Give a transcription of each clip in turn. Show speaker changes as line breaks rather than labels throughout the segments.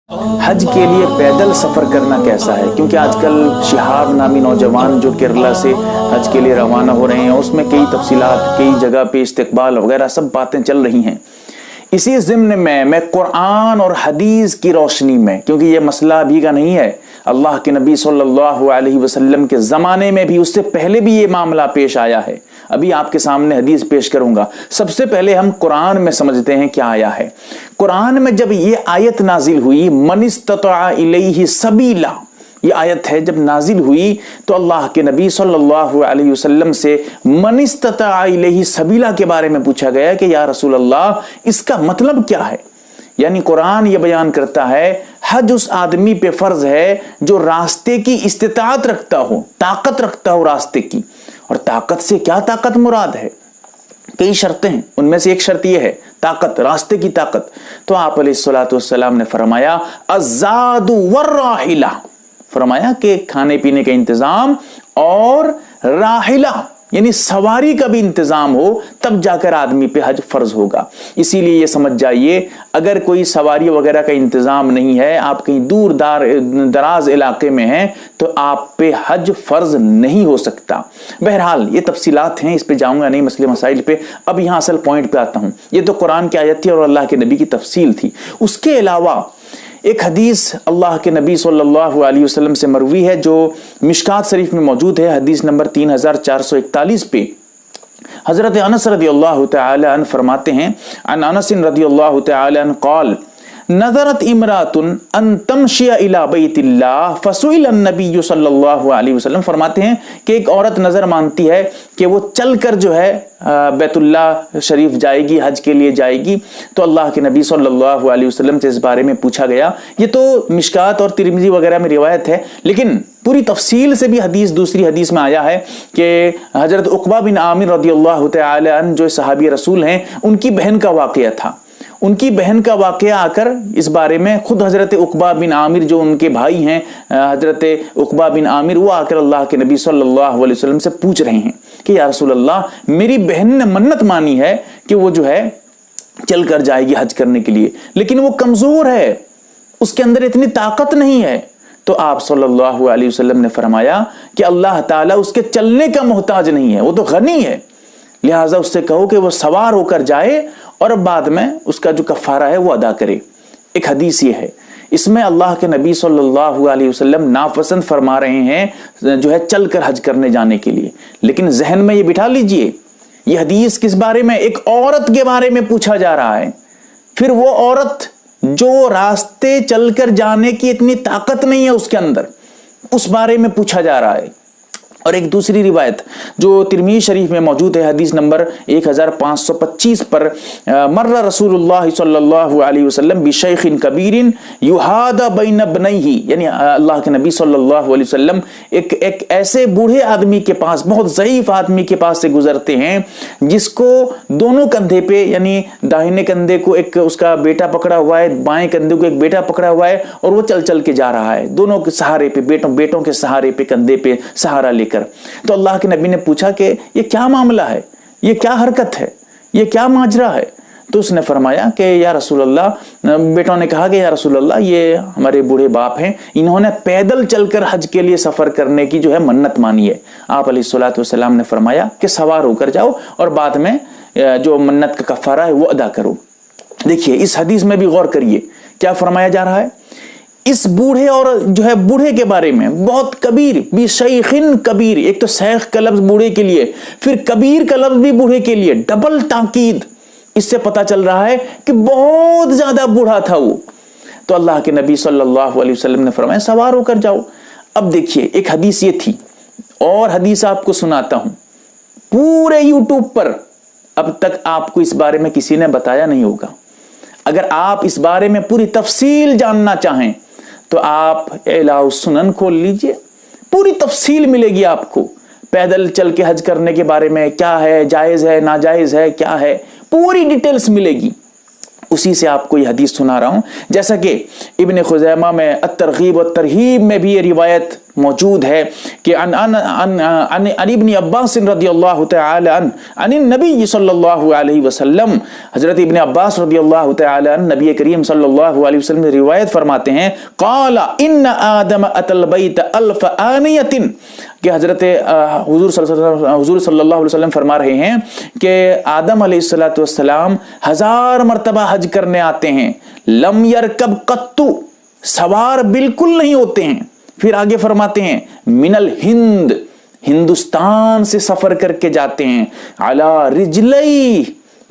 حج کے لیے پیدل سفر کرنا کیسا ہے؟ کیونکہ آج کل شہاب نامی نوجوان جو کیرلا سے حج کے لیے روانہ ہو رہے ہیں، اس میں کئی تفصیلات، کئی جگہ پہ استقبال وغیرہ سب باتیں چل رہی ہیں۔ اسی ضمن میں قرآن اور حدیث کی روشنی میں، کیونکہ یہ مسئلہ ابھی کا نہیں ہے، اللہ کے نبی صلی اللہ علیہ وسلم کے زمانے میں بھی، اس سے پہلے بھی یہ معاملہ پیش آیا ہے۔ ابھی آپ کے سامنے حدیث پیش کروں گا۔ سب سے پہلے ہم قرآن میں سمجھتے ہیں کیا آیا ہے۔ قرآن میں جب یہ آیت نازل ہوئی، من استطاع الیہ سبیلا، یہ آیت ہے جب نازل ہوئی تو اللہ کے نبی صلی اللہ علیہ وسلم سے من استطاع الیہ سبیلا کے بارے میں پوچھا گیا کہ یا رسول اللہ اس کا مطلب کیا ہے؟ یعنی قرآن یہ بیان کرتا ہے حج اس آدمی پہ فرض ہے جو راستے کی استطاعت رکھتا ہو، طاقت رکھتا ہو راستے کی۔ اور طاقت سے کیا طاقت مراد ہے؟ کئی شرطیں ہیں، ان میں سے ایک شرط یہ ہے طاقت، راستے کی طاقت۔ تو آپ علیہ الصلوۃ والسلام نے فرمایا الزاد والراحلہ، فرمایا کہ کھانے پینے کا انتظام اور راحلہ یعنی سواری کا بھی انتظام ہو، تب جا کر آدمی پہ حج فرض ہوگا۔ اسی لیے یہ سمجھ جائیے اگر کوئی سواری وغیرہ کا انتظام نہیں ہے، آپ کہیں دور دراز علاقے میں ہیں، تو آپ پہ حج فرض نہیں ہو سکتا۔ بہرحال یہ تفصیلات ہیں، اس پہ جاؤں گا نہیں، مسئلے مسائل پہ۔ اب یہاں اصل پوائنٹ پہ آتا ہوں۔ یہ تو قرآن کی آیت تھی اور اللہ کے نبی کی تفصیل تھی۔ اس کے علاوہ ایک حدیث اللہ کے نبی صلی اللہ علیہ وسلم سے مروی ہے جو مشکات شریف میں موجود ہے، حدیث نمبر 3441 پہ۔ حضرت انس رضی اللہ تعالی عنہ فرماتے ہیں، عن انس رضی اللہ تعالی عنہ قال نظرت امرات ان تمشی الی بیت اللہ فسئل النبی صلی اللہ علیہ وسلم، فرماتے ہیں کہ ایک عورت نظر مانتی ہے کہ وہ چل کر جو ہے بیت اللہ شریف جائے گی، حج کے لیے جائے گی، تو اللہ کے نبی صلی اللہ علیہ وسلم سے اس بارے میں پوچھا گیا۔ یہ تو مشکات اور ترمذی وغیرہ میں روایت ہے، لیکن پوری تفصیل سے بھی حدیث دوسری حدیث میں آیا ہے کہ حضرت عقبہ بن عامر رضی اللہ تعالی عنہ جو صحابی رسول ہیں، ان کی بہن کا واقعہ تھا۔ ان کی بہن کا واقعہ آ کر اس بارے میں خود حضرت عقبہ بن عامر جو ان کے بھائی ہیں، حضرت عقبہ بن عامر، وہ آ کر اللہ کے نبی صلی اللہ علیہ وسلم سے پوچھ رہے ہیں کہ یا رسول اللہ میری بہن نے منت مانی ہے کہ وہ جو ہے چل کر جائے گی حج کرنے کے لیے، لیکن وہ کمزور ہے، اس کے اندر اتنی طاقت نہیں ہے۔ تو آپ صلی اللہ علیہ وسلم نے فرمایا کہ اللہ تعالیٰ اس کے چلنے کا محتاج نہیں ہے، وہ تو غنی ہے، لہٰذا اس سے کہو کہ وہ سوار ہو کر جائے اور بعد میں اس کا جو کفارہ ہے وہ ادا کرے۔ ایک حدیث یہ ہے، اس میں اللہ کے نبی صلی اللہ علیہ وسلم ناپسند فرما رہے ہیں جو ہے چل کر حج کرنے جانے کے لیے، لیکن ذہن میں یہ بٹھا لیجئے یہ حدیث کس بارے میں؟ ایک عورت کے بارے میں پوچھا جا رہا ہے، پھر وہ عورت جو راستے چل کر جانے کی اتنی طاقت نہیں ہے اس کے اندر، اس بارے میں پوچھا جا رہا ہے۔ اور ایک دوسری روایت جو ترمذی شریف میں موجود ہے، حدیث نمبر 1525 پر، مر رسول اللہ صلی اللہ علیہ وسلم بشیخ کبیر یحاد بین ابنیہ، یعنی اللہ کے نبی صلی اللہ علیہ وسلم ایک ایسے بوڑھے آدمی کے پاس، بہت ضعیف آدمی کے پاس سے گزرتے ہیں جس کو دونوں کندھے پہ، یعنی داہنے کندھے کو ایک اس کا بیٹا پکڑا ہوا ہے، بائیں کندھے کو ایک بیٹا پکڑا ہوا ہے، اور وہ چل چل کے جا رہا ہے دونوں کے سہارے پہ، بیٹوں کے سہارے پہ، کندھے پہ سہارا لے کر۔ تو اللہ کے نبی نے پوچھا کہ یہ کیا معاملہ ہے، یہ کیا حرکت ہے، یہ کیا ماجرا ہے؟ تو اس نے فرمایا کہ یا رسول اللہ، بیٹوں نے کہا کہ یا رسول اللہ یہ ہمارے بوڑھے باپ ہیں، انہوں نے پیدل چل کر حج کے لیے سفر کرنے کی جو ہے منت مانی ہے۔ آپ علیہ الصلوۃ والسلام نے فرمایا کہ سوار ہو کر جاؤ اور بعد میں جو منت کا کفارہ ہے وہ ادا کرو۔ دیکھیے اس حدیث میں بھی غور کریے کیا فرمایا جا رہا ہے۔ اس بوڑھے اور جو ہے بوڑھے کے بارے میں، بہت کبیر بھی، شیخن کبیر، ایک تو شیخ کا لفظ بوڑھے کے لیے، پھر کبیر کا لفظ بھی بوڑھے کے لیے، ڈبل تاکید۔ اس سے پتہ چل رہا ہے کہ بہت زیادہ بوڑھا تھا وہ۔ تو اللہ کے نبی صلی اللہ علیہ وسلم نے فرمایا سوار ہو کر جاؤ۔ اب دیکھیے ایک حدیث یہ تھی، اور حدیث آپ کو سناتا ہوں، پورے یوٹیوب پر اب تک آپ کو اس بارے میں کسی نے بتایا نہیں ہوگا۔ اگر آپ اس بارے میں پوری تفصیل جاننا چاہیں تو آپ اعلاء السنن کھول لیجئے، پوری تفصیل ملے گی آپ کو، پیدل چل کے حج کرنے کے بارے میں کیا ہے، جائز ہے، ناجائز ہے، کیا ہے، پوری ڈیٹیلز ملے گی۔ اسی سے آپ کو یہ حدیث سنا رہا ہوں، جیسا کہ ابن خزیمہ میں الترغیب والترہیب میں بھی یہ روایت मौजूद है कि अन इब्न अब्बास रदियल्लाहु तआला अन नबी सल्लल्लाहु अलैहि वसल्लम, हजरत इब्न अब्बास रदियल्लाहु तआला अन नबी करीम सल्लल्लाहु अलैहि वसल्लम ने रिवायत फरमाते हैं, क़ाला इन्न आदम अतल बैत अल्फ आनियतिन, कि हजरत हुजूर सल्लल्लाहु अलैहि वसल्लम फरमा रहे हैं कि आदम अलैहिस्सलातु वस्सलाम 1000 मर्तबा हज करने आते हैं, लम यरकब कत्तु, सवार बिल्कुल नहीं होते हैं। फिर आगे फरमाते हैं मिनल हिंद, हिंदुस्तान से सफर करके जाते हैं, अला रिजलई,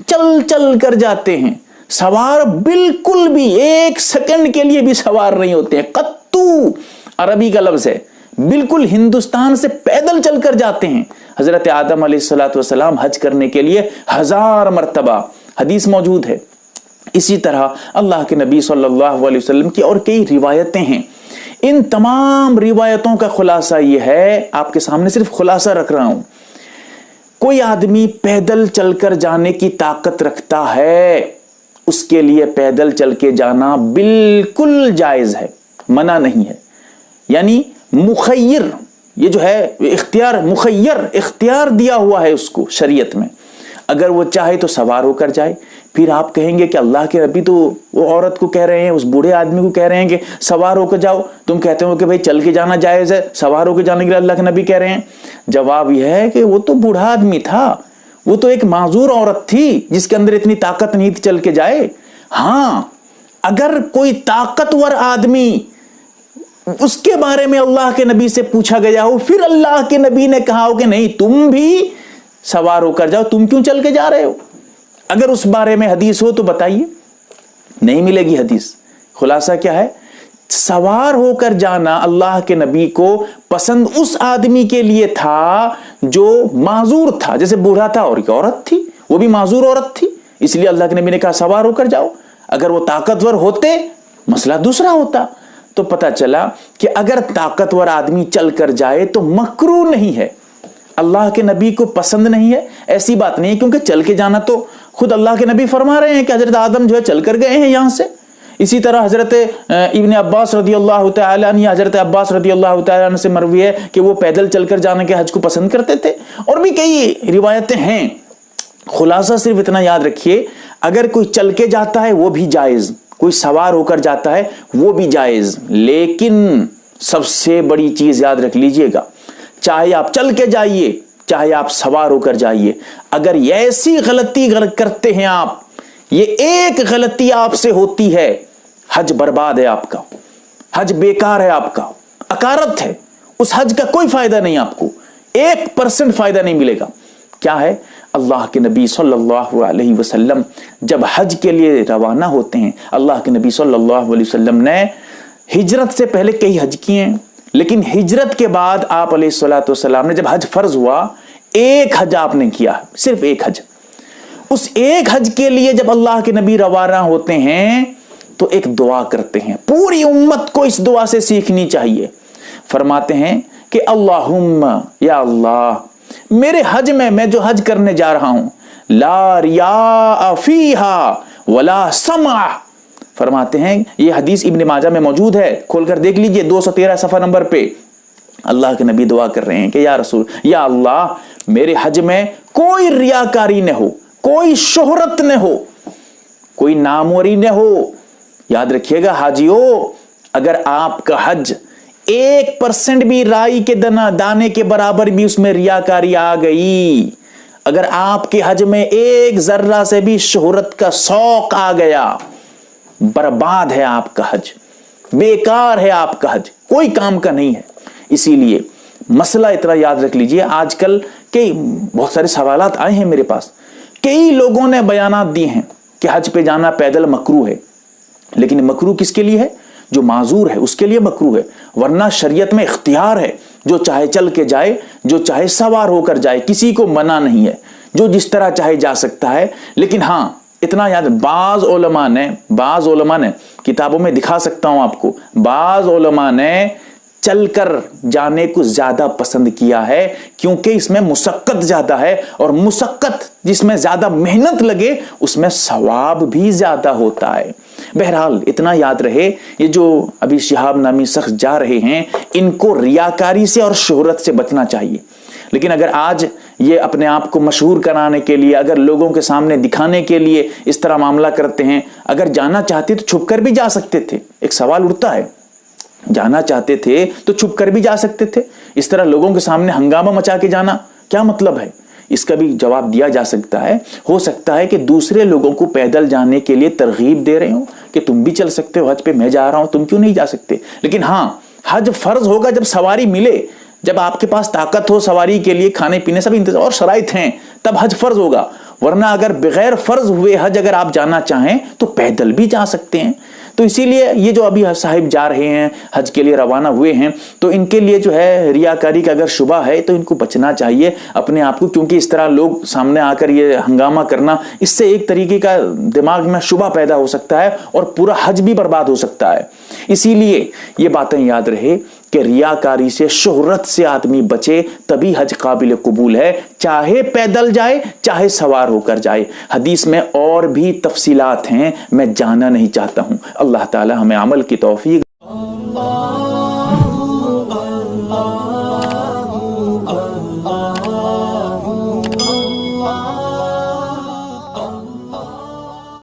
चल चल कर जाते हैं, सवार बिल्कुल भी एक सेकंड के लिए भी सवार नहीं होते हैं। कत्तू अरबी का लफ्ज है, बिल्कुल हिंदुस्तान से पैदल चलकर जाते हैं। हजरत आदम अलैहिस्सलातु वस्सलाम हज करने के लिए 1000 मर्तबा, हदीस मौजूद है। इसी तरह अल्लाह के नबी सल्लल्लाहु अलैहि वसल्लम की और कई रिवायतें हैं। इन तमाम रिवायतों का खुलासा यह है, आपके सामने सिर्फ खुलासा रख रहा हूं, कोई आदमी पैदल चलकर जाने की ताकत रखता है, उसके लिए पैदल चल के जाना बिल्कुल जायज है, मना नहीं है। यानी मुखय्यर, ये जो है इख्तियार, मुखय्यर इख्तियार दिया हुआ है उसको शरीयत में, अगर वो चाहे तो सवार होकर जाए। फिर आप कहेंगे कि अल्लाह के नबी तो वो औरत को कह रहे हैं, उस बूढ़े आदमी को कह रहे हैं कि सवार होकर जाओ, तुम कहते हो कि भाई चल के जाना जायज है, सवार होकर जाने के लिए अल्लाह के नबी कह रहे हैं। जवाब यह है कि वो तो बूढ़ा आदमी था, वो तो एक माजूर औरत थी जिसके अंदर इतनी ताकत नहीं थी चल के जाए। हाँ, अगर कोई ताकतवर आदमी, उसके बारे में अल्लाह के नबी से पूछा गया हो, फिर अल्लाह के नबी ने कहा हो कि नहीं तुम भी सवार होकर जाओ, तुम क्यों चल के जा रहे हो, अगर उस बारे में हदीस हो तो बताइए। नहीं मिलेगी हदीस। खुलासा क्या है, सवार होकर जाना अल्लाह के नबी को पसंद उस आदमी के लिए था जो माजूर था, जैसे बूढ़ा था और एक औरत थी, वो भी माजूर औरत थी, इसलिए अल्लाह के नबी ने कहा सवार होकर जाओ। अगर वो ताकतवर होते मसला दूसरा होता। तो पता चला कि अगर ताकतवर आदमी चल कर जाए तो मकरूह नहीं है, अल्लाह के नबी को पसंद नहीं है, ऐसी बात नहीं है, क्योंकि चल के जाना तो खुद अल्लाह के नबी फरमा रहे हैं कि हजरत आदम जो है चल कर गए हैं यहां से। इसी तरह हजरत इब्न अब्बास रदियल्लाहु तआला अन्हु, हजरत अब्बास रदियल्लाहु तआला अन्हु से मरवी है कि वो पैदल चलकर जाने के हज को पसंद करते थे, और भी कई रिवायतें हैं। खुलासा सिर्फ इतना याद रखिए, अगर कोई चल के जाता है वो भी जायज, कोई सवार होकर जाता है वो भी जायज, लेकिन सबसे बड़ी चीज याद रख लीजिएगा, चाहे आप चल के जाइए चाहे आप सवार होकर जाइए, अगर ऐसी गलती करते हैं आप, ये एक गलती आपसे होती है, हज बर्बाद है आपका, हज बेकार है आपका, अकारत है, उस हज का कोई फायदा नहीं, आपको 1% फायदा नहीं मिलेगा। क्या है, अल्लाह के नबी सल्लल्लाहु अलैहि वसल्लम जब हज के लिए रवाना होते हैं, अल्लाह के नबी सल्लल्लाहु अलैहि वसल्लम ने हिजरत से पहले कई हज किए हैं, लेकिन हिजरत के बाद आप अलैहिस्सलातु वस्सलाम ने जब हज फर्ज हुआ, एक हज आपने किया, सिर्फ एक हज। उस एक हज के लिए जब अल्लाह के नबी रवाना होते हैं तो एक दुआ करते हैं, पूरी उम्मत को इस दुआ से सीखनी चाहिए। फरमाते हैं कि अल्लाहुम्मा, या अल्लाह, मेरे हज में, मैं जो हज करने जा रहा हूं, ला रिया फीहा वला समा। फरमाते हैं, ये हदीस इब्न माजा में मौजूद है, खोलकर देख लीजिए 213 सफा नंबर पे। अल्लाह के नबी दुआ कर रहे हैं कि या रसूल, या अल्लाह, मेरे हज में कोई रियाकारी न हो, कोई शोहरत न हो, कोई नामवरी न हो। याद रखिएगा हाजियों, अगर आपका हज 1% भी राई के दाने के बराबर भी उसमें रियाकारी आ गई, अगर आपके हज में एक जर्रा से भी शोहरत का शौक आ गया, बर्बाद है आपका हज, बेकार है आपका हज, कोई काम का नहीं है। इसीलिए मसला इतना याद रख लीजिए, आजकल कई बहुत सारे सवालात आए हैं मेरे पास, कई लोगों ने बयानात दिए हैं कि हज पे जाना पैदल मकरूह है, लेकिन मकरूह किसके लिए है, जो माजूर है उसके लिए मकरूह है, वरना शरीयत में इख्तियार है, जो चाहे चल के जाए, जो चाहे सवार होकर जाए, किसी को मना नहीं है, जो जिस तरह चाहे जा सकता है। लेकिन हाँ, इतना याद, बाज उलमा ने किताबों में दिखा सकता हूं आपको, बाज उलमा ने चलकर जाने को ज्यादा पसंद किया है, क्योंकि इसमें मुशक्कत ज्यादा है, और मुशक्कत जिसमें ज्यादा मेहनत लगे उसमें सवाब भी ज्यादा होता है। बहरहाल इतना याद रहे, ये जो अभी शिहाब नामी शख्स जा रहे हैं, इनको रियाकारी से और शोहरत से बचना चाहिए। लेकिन अगर आज ये अपने आप को मशहूर कराने के लिए, अगर लोगों के सामने दिखाने के लिए इस तरह मामला करते हैं, अगर जाना चाहते तो छुप कर भी जा सकते थे। एक सवाल उठता है, जाना चाहते थे तो छुप कर भी जा सकते थे, इस तरह लोगों के सामने हंगामा मचा के जाना क्या मतलब है? इसका भी जवाब दिया जा सकता है। हो सकता है कि दूसरे लोगों को पैदल जाने के लिए तरगीब दे रहे हो कि तुम भी चल सकते हो हज पे, मैं जा रहा हूं, तुम क्यों नहीं जा सकते? लेकिन हाँ, हज फर्ज होगा जब सवारी मिले, जब आपके पास ताकत हो सवारी के लिए, खाने पीने सब इंतजाम और शराइत हैं, तब हज फर्ज होगा। वरना अगर बगैर फर्ज हुए हज अगर आप जाना चाहें तो पैदल भी जा सकते हैं। तो इसीलिए ये जो अभी साहिब जा रहे हैं, हज के लिए रवाना हुए हैं, तो इनके लिए जो है रियाकारी का अगर शुबा है तो इनको बचना चाहिए अपने आप को, क्योंकि इस तरह लोग सामने आकर ये हंगामा करना, इससे एक तरीके का दिमाग में शुबा पैदा हो सकता है और पूरा हज भी बर्बाद हो सकता है। इसीलिए ये बातें याद रहे कि रियाकारी से, शोहरत से आदमी बचे, तभी हज काबिल कबूल है, चाहे पैदल जाए चाहे सवार होकर जाए। हदीस में और भी तफसीलात हैं, मैं जानना नहीं चाहता हूं। अल्लाह ताला हमें अमल की तौफीक